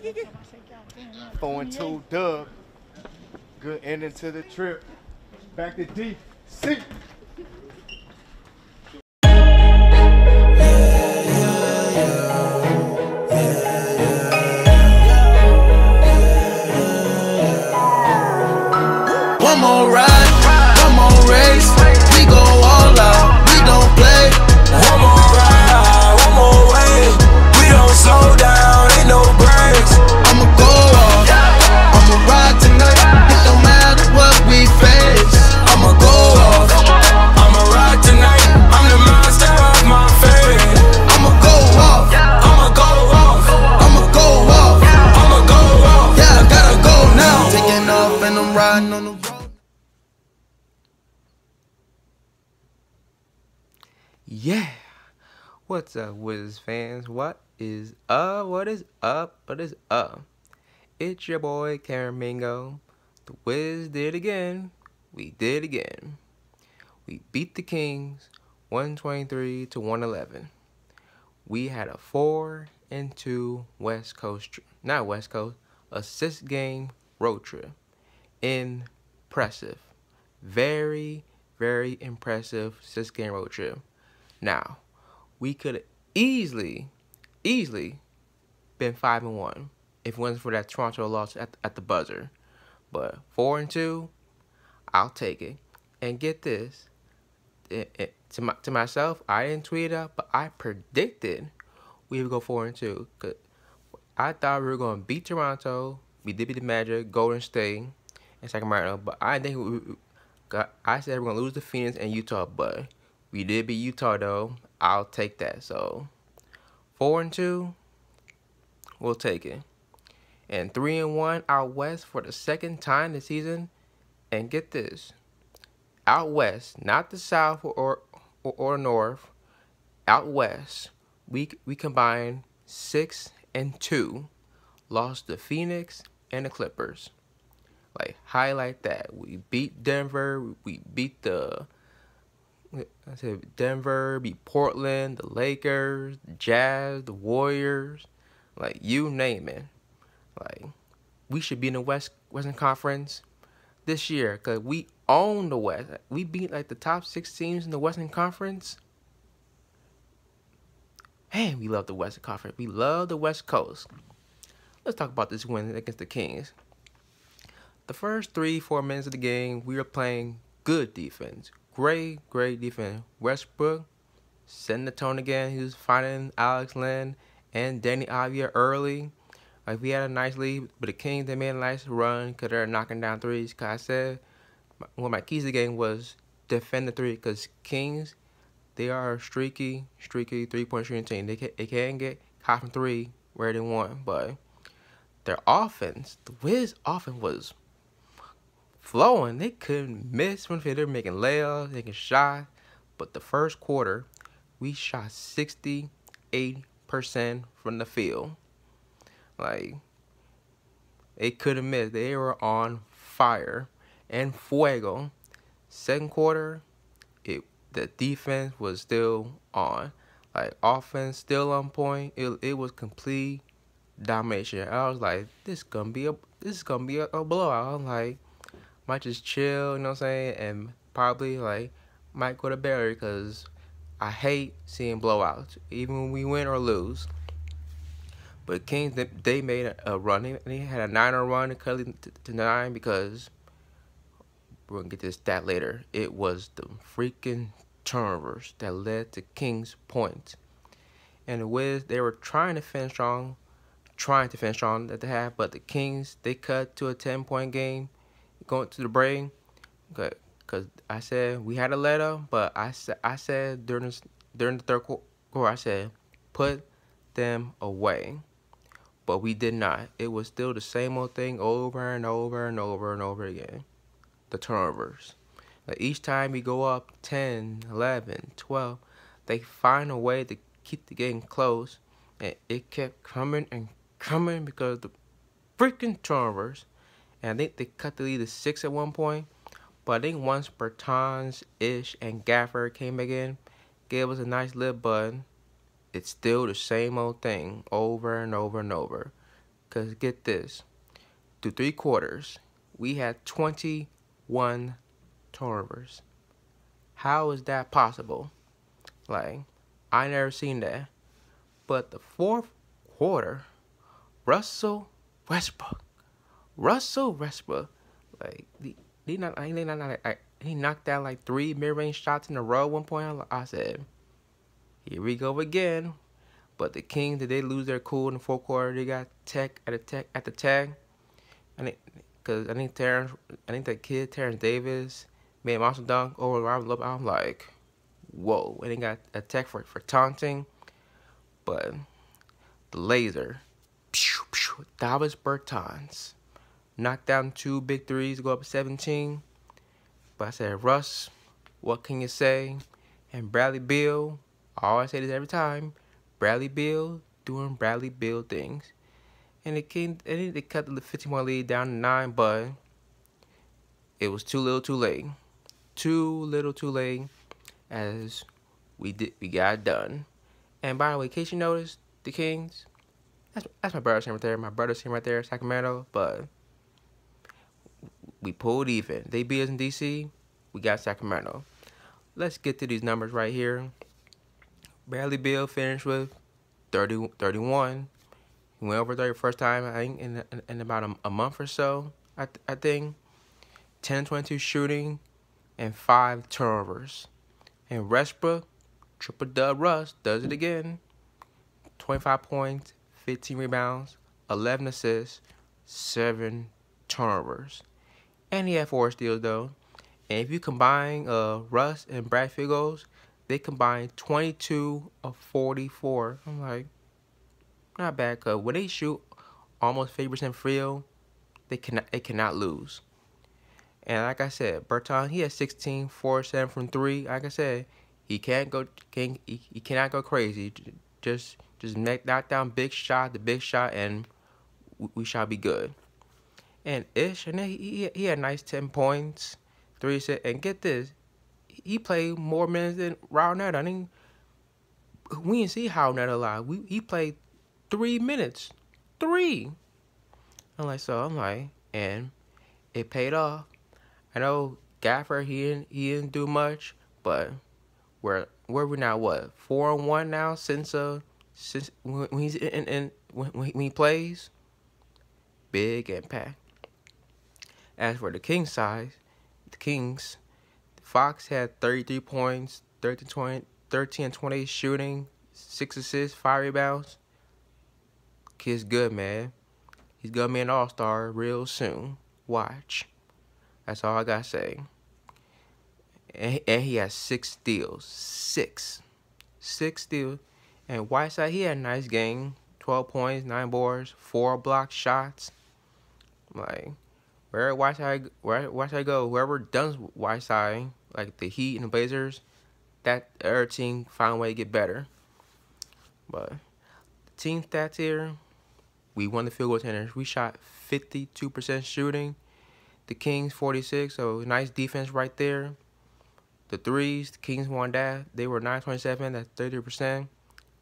4-2 dub. Good ending to the trip. Back to DC. One more ride, one more race. We go all out, we don't play. One more ride, one more way. We don't slow down, ain't no breaks. I'ma go off, I'ma ride tonight. It don't matter what we face. I'ma go off, I'ma ride tonight. I'm the master of my fate. I'ma go off, I'ma go off, I'ma go off, I'ma go off. Yeah, I gotta go now. Taking off and I'm riding on the road. Yeah, what's up, Wiz fans? What is up? What is up? What is up? It's your boy Karen Mingo. The Wiz did again. We did again. We beat the Kings 123 to 111. We had a 4-2 West Coast, not West Coast, a 6-game road trip. Impressive. Very, very impressive 6-game road trip. Now, we could have easily been 5-1 if it wasn't for that Toronto loss at the buzzer. But 4-2, I'll take it. And get this, to myself, I didn't tweet it out, but I predicted we would go 4-2. Cause I thought we were going to beat Toronto. We did beat the Magic, Golden State, and Sacramento. But I think I said we're going to lose to Phoenix and Utah, but we did beat Utah, though. I'll take that. So, 4-2, we'll take it. And 3-1 out west for the second time this season. And get this, out west, not the south or north, out west, we combined 6-2, lost to Phoenix and the Clippers. Like, highlight that. We beat Denver. We beat Denver, beat Portland, the Lakers, the Jazz, the Warriors, like, you name it. Like, we should be in the Western Conference this year because we own the West. We beat, like, the top 6 teams in the Western Conference. Man, we love the Western Conference. We love the West Coast. Let's talk about this win against the Kings. The first 3-4 minutes of the game, we were playing good defense. Great defense. Westbrook setting the tone again. He was finding Alex Len and Danny Avdia early. Like, we had a nice lead, but the Kings, they made a nice run because they're knocking down threes. Because I said one of my keys to the game was defend the three, because Kings, they are a streaky three-point shooting team. They can get hot from three where they want, but their offense, the Wiz offense was flowing. They couldn't miss when they were making layups, taking shots. But the first quarter, we shot 68% from the field. Like, they couldn't miss. They were on fire and fuego. Second quarter, the defense was still on. Like, offense still on point. It was complete domination. I was like, this is gonna be a blowout. I'm like, might just chill, you know what I'm saying, and probably, like, might go to bed because I hate seeing blowouts, even when we win or lose. But Kings, they made a run. They had a 9-0 run to cut it to 9 because we're going to get this stat later. It was the freaking turnovers that led to Kings' points. And the Wiz, they were trying to finish strong at the half, but the Kings, they cut to a 10-point game going to the break. Because I said we had a let up, but I said during the third quarter, I said put them away. But we did not. It was still the same old thing over and over and over and over again. The turnovers. Like, each time we go up 10, 11, 12, they find a way to keep the game close. And it kept coming and coming because of the freaking turnovers. And I think they cut the lead to 6 at one point. But I think once Bertans, Ish, and Gaffer came back in, gave us a nice lip, but it's still the same old thing over and over and over. Because get this, through 3 quarters, we had 21 turnovers. How is that possible? Like, I never seen that. But the 4th quarter, Russell Westbrook, like he knocked down like 3 mid-range shots in a row at one point. I said, here we go again. But the Kings, did they lose their cool in the 4th quarter? They got tech at the tag. Because I think the kid Terrence Davis made a monster dunk over Robert Lopez. I'm like, whoa. And they got a tech for taunting. But the laser, Davis Bertans, knocked down 2 big threes to go up 17. But I said, Russ, what can you say? And Bradley Beal, I always say this every time, Bradley Beal doing Bradley Beal things. And they cut the 15-point lead down to 9, but it was too little too late. Too little too late as we got done. And by the way, in case you noticed, the Kings, that's my brother's team right there. My brother's team right there, Sacramento, but we pulled even. They beat us in DC, we got Sacramento. Let's get to these numbers right here. Bradley Beal finished with 31. He went over 30 first time, I think, in about a month or so, I think. 10-22 shooting and 5 turnovers. And Westbrook, triple dub Russ, does it again. 25 points, 15 rebounds, 11 assists, 7 turnovers. And he had 4 steals, though. And if you combine Russ and Brad field goals, they combined 22 of 44. I'm like, not bad, because when they shoot almost 50% field, they cannot lose. And like I said, Bertans, he has 16, 4, 7 from 3. Like I said, he cannot go crazy. Just knock down the big shot, and we shall be good. And Ish, and he had nice 10 points, 3 assists, and get this, he played more minutes than Raul Neto. I mean, we didn't see Raul Neto live. He played 3 minutes, 3. I'm like, and it paid off. I know Gafford, he didn't do much, but where we now, what, 4-1 now since when he's when he plays, big impact. As for the Kings side, Fox had 33 points, 13 and 20 shooting, 6 assists, 5 rebounds. Kid's good, man. He's gonna be an all-star real soon. Watch. That's all I gotta say. And he has 6 steals. 6 steals. And Whiteside, he had a nice game. 12 points, 9 boards, 4 block shots. Like, where Whiteside go? Whoever does Whiteside, like the Heat and the Blazers, that other team found a way to get better. But team stats here, we won the field goal percentage. We shot 52% shooting. The Kings 46, so nice defense right there. The threes, the Kings won that. They were 9-27, that's 30%.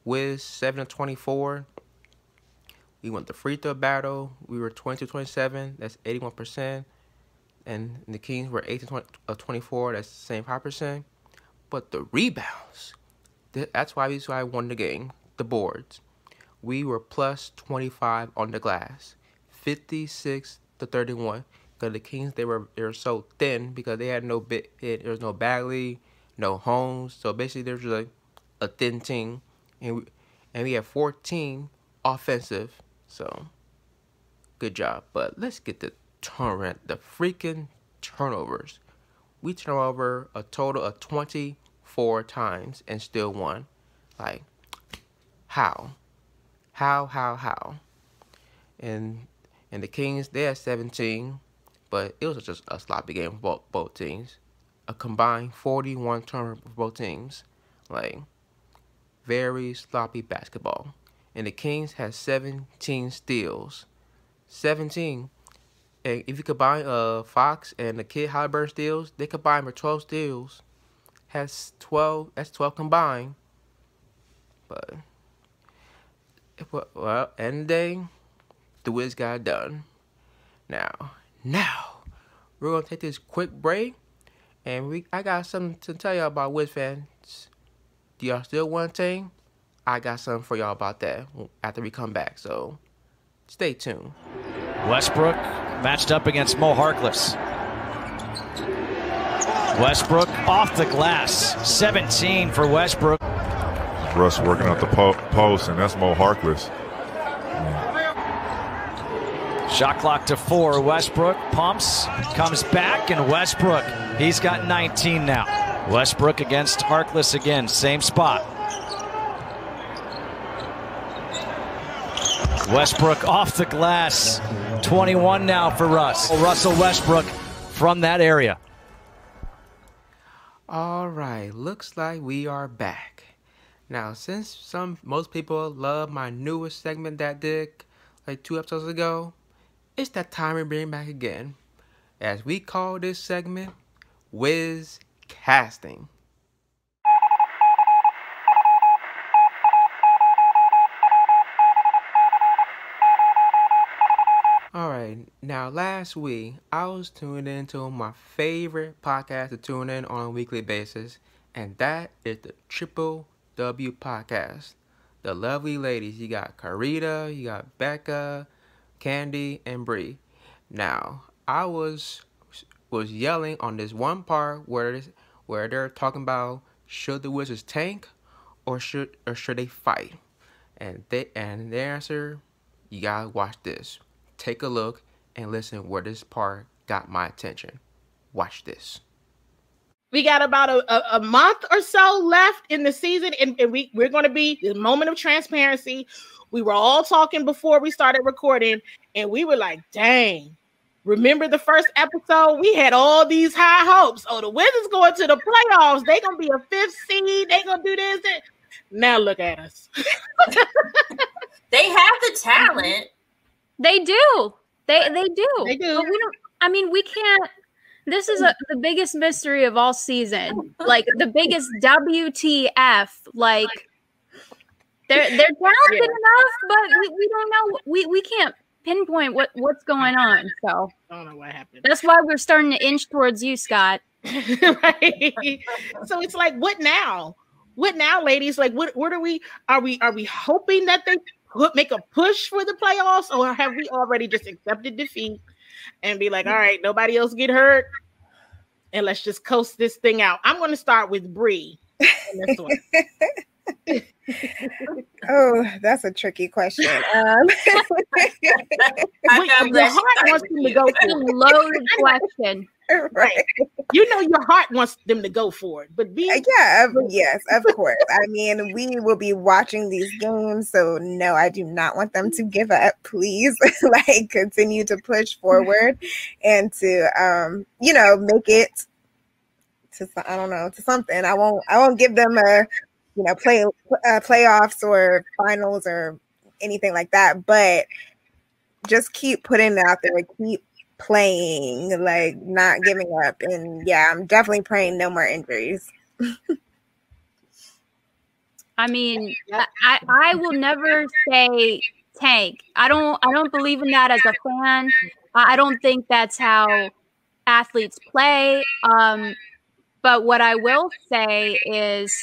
Wiz 7-24. We won the free throw battle. We were 22-27, that's 81%. And the Kings were 18-24, that's the same 5%. But the rebounds, that's why I won the game. The boards, we were plus 25 on the glass, 56-31. Because the Kings, they were so thin because they had no there was no Bagley, no Holmes. So basically, there was like a thin team, and we had 14 offensive. So good job. But let's get the freaking turnovers. We turned over a total of 24 times and still won. Like, how? And the Kings, they had 17. But it was just a sloppy game for both teams. A combined 41 turnovers for both teams. Like, very sloppy basketball. And the Kings had 17 steals. 17. And if you combine Fox and the kid Halliburton steals, they combined for 12 steals. That's 12 combined. But, well, end of the day, the Wiz got it done. Now, we're gonna take this quick break, and I got something to tell y'all about Wiz fans. Do y'all still want to sing? I got something for y'all about that after we come back. So, stay tuned. Westbrook matched up against Mo Harkless. Westbrook off the glass. 17 for Westbrook. Russ working out the post, and that's Mo Harkless. Shot clock to 4. Westbrook pumps, comes back, and Westbrook, he's got 19 now. Westbrook against Harkless again, same spot. Westbrook off the glass. 21 now for Russell Westbrook from that area. All right, looks like we are back. Now, since most people love my newest segment that I did like 2 episodes ago, it's that time we bring back again, as we call this segment Wiz Casting. Alright, now last week I was tuned into my favorite podcast to tune in on a weekly basis, and that is the Triple W Podcast. The lovely ladies, you got Karita, you got Becca, Candy, and Bree. Now, I was yelling on this one part where they're talking about should the Wizards tank or should they fight? And the answer, you gotta watch this. Take a look and listen where this part got my attention. Watch this. We got about a month or so left in the season, and we're going to be the moment of transparency. We were all talking before we started recording, and we were like, dang, remember the first episode? We had all these high hopes. Oh, the Wizards going to the playoffs. They're going to be a 5th seed. They're going to do this. Now look at us. They have the talent. They do. They do. They do. But we can't. This is the biggest mystery of all season. Like the biggest WTF. Like they're talented enough, but we don't know. We can't pinpoint what's going on. So I don't know what happened. That's why we're starting to inch towards you, Scott. Right. So it's like, what now? What now, ladies? Like, what are we hoping that they make a push for the playoffs, or have we already just accepted defeat and be like, all right, nobody else get hurt, and let's just coast this thing out? I'm going to start with Bree. Oh, that's a tricky question. Your heart wants them to go for it. Loaded question. Right. You know your heart wants them to go for it, but yes, of course. I mean, we will be watching these games, so no, I do not want them to give up. Please, like, continue to push forward and to make it to to something. I won't give them a playoffs or finals or anything like that, but just keep putting it out there, keep playing, like not giving up. And yeah, I'm definitely praying no more injuries. I mean, I will never say tank. I don't believe in that as a fan. I don't think that's how athletes play. But what I will say is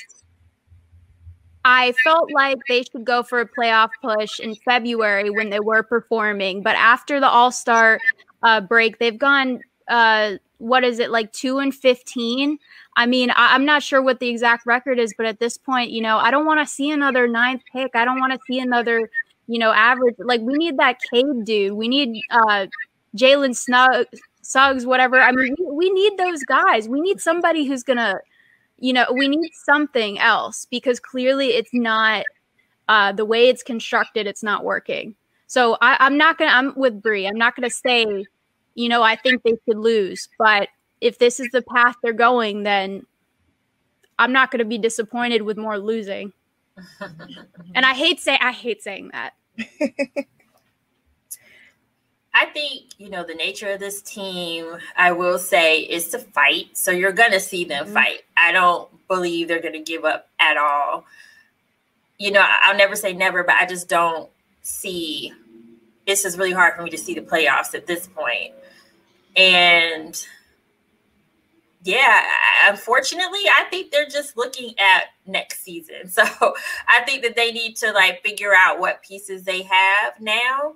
I felt like they should go for a playoff push in February when they were performing. But after the All-Star break, they've gone, 2-15? I mean, I'm not sure what the exact record is, but at this point, I don't want to see another 9th pick. I don't want to see another, average. Like, we need that Cade dude. We need Jalen Suggs, whatever. I mean, we need those guys. We need somebody who's going to, we need something else, because clearly it's not the way it's constructed. It's not working. So I'm with Bree. I'm not going to say, I think they should lose, but if this is the path they're going, then I'm not going to be disappointed with more losing. And I hate saying that. I think, the nature of this team, I will say, is to fight. So you're going to see them fight. I don't believe they're going to give up at all. I'll never say never, but I just don't see it's just really hard for me to see the playoffs at this point. And yeah, unfortunately, I think they're just looking at next season. So I think that they need to like figure out what pieces they have now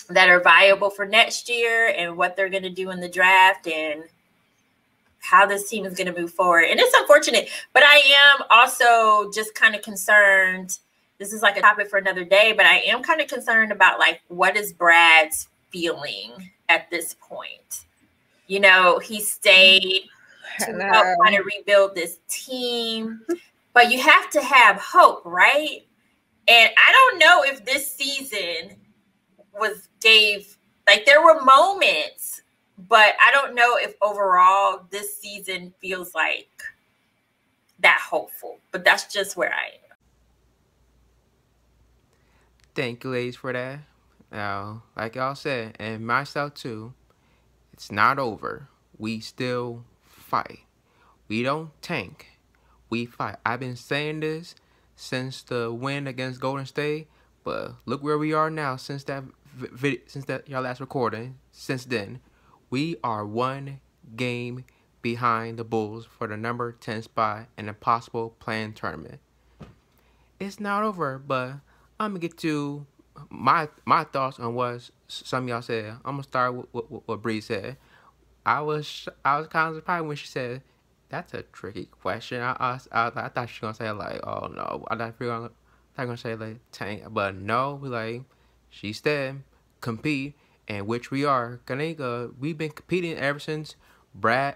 that are viable for next year and what they're going to do in the draft and how this team is going to move forward. And it's unfortunate, but I am also just kind of concerned. This is like a topic for another day, but I am kind of concerned about like, what is Brad's feeling at this point? You know, he stayed to help kind of rebuild this team, but you have to have hope, right? And I don't know if this season there were moments, but I don't know if overall this season feels like that hopeful, but that's just where I am. Thank you, ladies, for that. Now, like y'all said, and myself too, it's not over. We still fight. We don't tank. We fight. I've been saying this since the win against Golden State, but look where we are now since that y'all last recording. Since then, we are 1 game behind the Bulls for the number 10 spot in a possible play-in tournament. It's not over, but I'm gonna get to my thoughts on what some of y'all said. I'm gonna start with what Bree said. I was kind of surprised when she said, "That's a tricky question." I thought she was gonna say like, "Oh no," I thought she was gonna say like tank, but no, she said compete, and which we are. We've been competing ever since Brad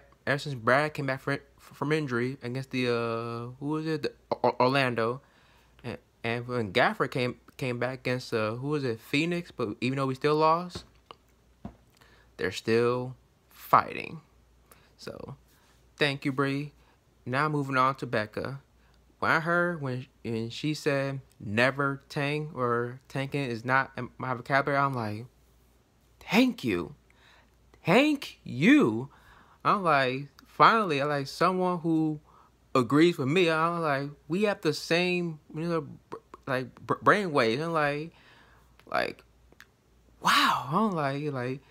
came back from injury against the Orlando. And when Gaffer came back against Phoenix, but even though we still lost, they're still fighting. So, thank you, Bree. Now moving on to Becca. When I heard when she said never tank or tanking is not in my vocabulary, I'm like, thank you. I'm like, finally, I like someone who agrees with me. I'm like, we have the same, brain waves. I'm like, wow. I'm like,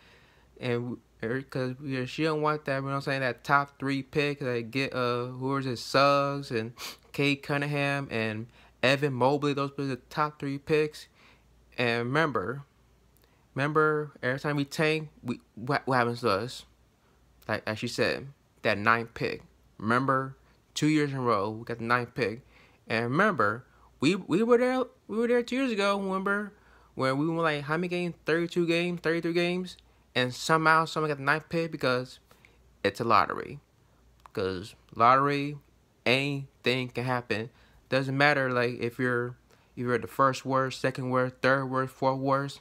and because she don't want that. You know what I'm saying, that top 3 pick. They get Suggs and Cade Cunningham and Evan Mobley. Those are the top 3 picks. And remember, every time we tank, what happens to us? Like as she said, that 9th pick. Remember. 2 years in a row, we got the 9th pick, and remember, we were there 2 years ago. Remember when we were like how many games? 32 games, 33 games, and somehow someone got the 9th pick because it's a lottery. Because lottery, anything can happen. Doesn't matter like if you're the first worst, second worst, third worst, fourth worst.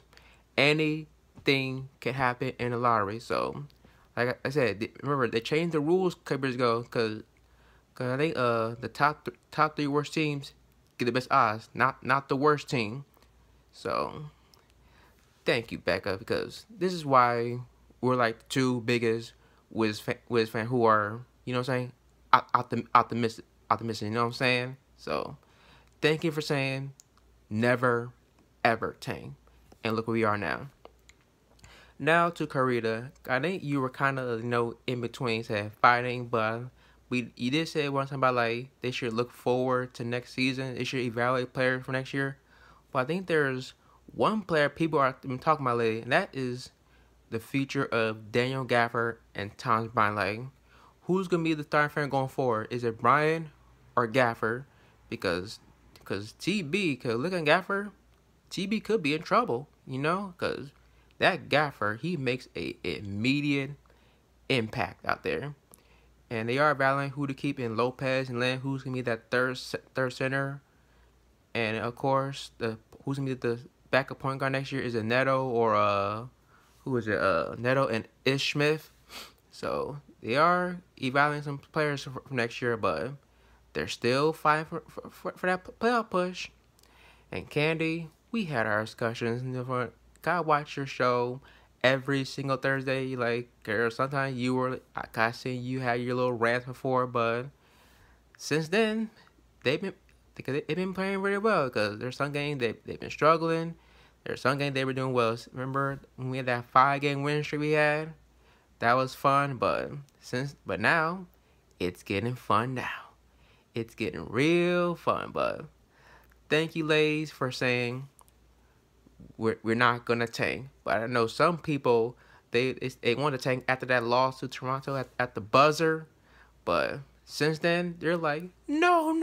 Anything can happen in the lottery. So, like I said, remember they changed the rules a couple years ago because I think the top 3 worst teams get the best odds, not the worst team. So, thank you, Becca, because this is why we're like the 2 biggest Wiz fans who are, you know what I'm saying, optimistic, you know what I'm saying? So, thank you for saying never, ever tank. And look where we are now. Now to Karita. I think you were kind of, in between, saying fighting, but you did say one time about like they should look forward to next season. They should evaluate players for next year. But I think there's one player people are talking about lately, and that is the future of Daniel Gafford and Thomas Bryant. Like, who's gonna be the starting fan going forward? Is it Bryant or Gafford? Because TB could look at Gafford. TB could be in trouble, because that Gafford, he makes a immediate impact out there. And they are evaluating who to keep in Lopez and Len, who's going to be that third center. And, of course, who's going to be the backup point guard next year? Is it Neto or, Neto and Ish Smith. So, they are evaluating some players for next year, but they're still fighting for that playoff push. And Candy, we had our discussions. Gotta watch your show every single Thursday. Like, girl, sometimes I seen you had your little rants before, but since then they've been playing really well. Because there's some games they've been struggling, There's some games they were doing well. Remember when we had that 5-game winning streak we had? That was fun, but now it's getting fun now. It's getting real fun, but thank you, ladies, for saying we're not gonna tank. But I know some people they want to tank after that loss to Toronto at the buzzer, but since then they're like, no.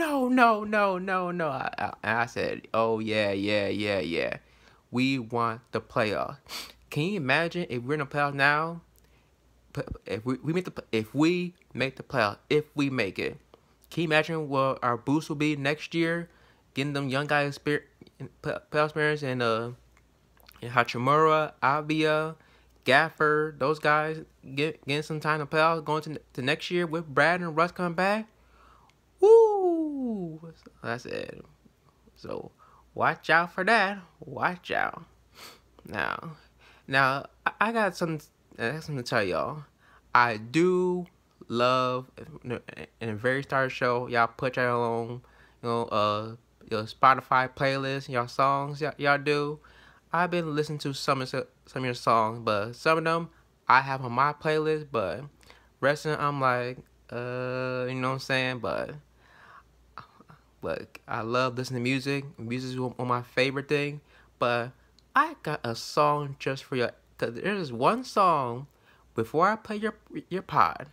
I said, oh yeah. We want the playoffs. Can you imagine if we're in the playoffs now? If we make the playoffs, if we make it, can you imagine what our boost will be next year? Getting them young guys playoff experience and Hachimura, Abia, Gaffer, those guys getting some time to playoffs going to next year with Brad and Russ coming back. Woo! That's it. So watch out for that. Watch out. Now I got something to tell y'all. I do love in the very start of the show, y'all put y'all own, your Spotify playlist, y'all songs y'all do. I've been listening to some of your songs, but some of them I have on my playlist, but rest of them I'm like, you know what I'm saying? But I love listening to music. Music is one of my favorite thing. But I got a song just for you. Cause there's one song before I play your pod.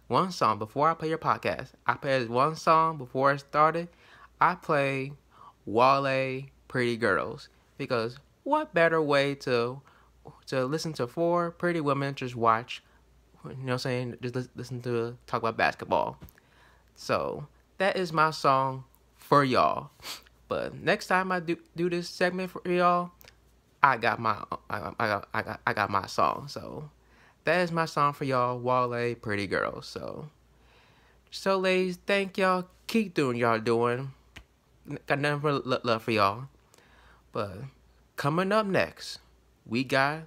One song before I play your podcast. I played one song before I started. I play Wale, Pretty Girls, because what better way to listen to 4 pretty women just watch, you know what I'm saying, just listen to talk about basketball. So that is my song for y'all. But next time I do this segment for y'all, I got my song. So that is my song for y'all, Wale, Pretty Girls. So ladies, thank y'all. Keep doing y'all doing. Got nothing but love for y'all. But coming up next, we got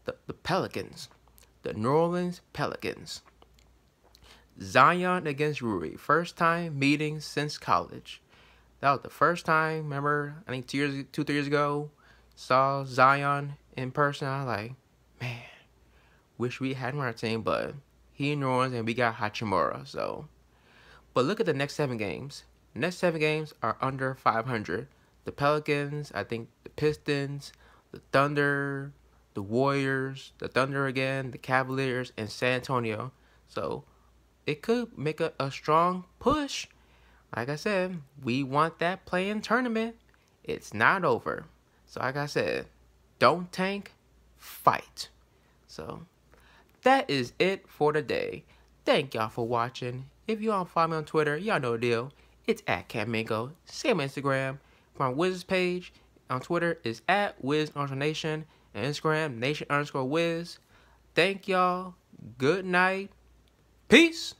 the Pelicans, the New Orleans Pelicans. Zion against Rui. First time meeting since college. That was the first time, remember, I think 3 years ago, saw Zion in person. I was like, man, wish we had him on our team, but he in New Orleans and we got Hachimura. So, but look at the next 7 games. The next 7 games are under 500. The Pelicans, I think the Pistons, the Thunder, the Warriors, the Thunder again, the Cavaliers, and San Antonio. So it could make a strong push. Like I said, we want that play-in tournament. It's not over. So like I said, don't tank, fight. So that is it for today. Thank y'all for watching. If you don't follow me on Twitter, y'all know the deal. It's at CatMingo. Same on Instagram. My Wiz page on Twitter is at Wiz_Nation. And Instagram, Nation_Wiz. Thank y'all. Good night. Peace.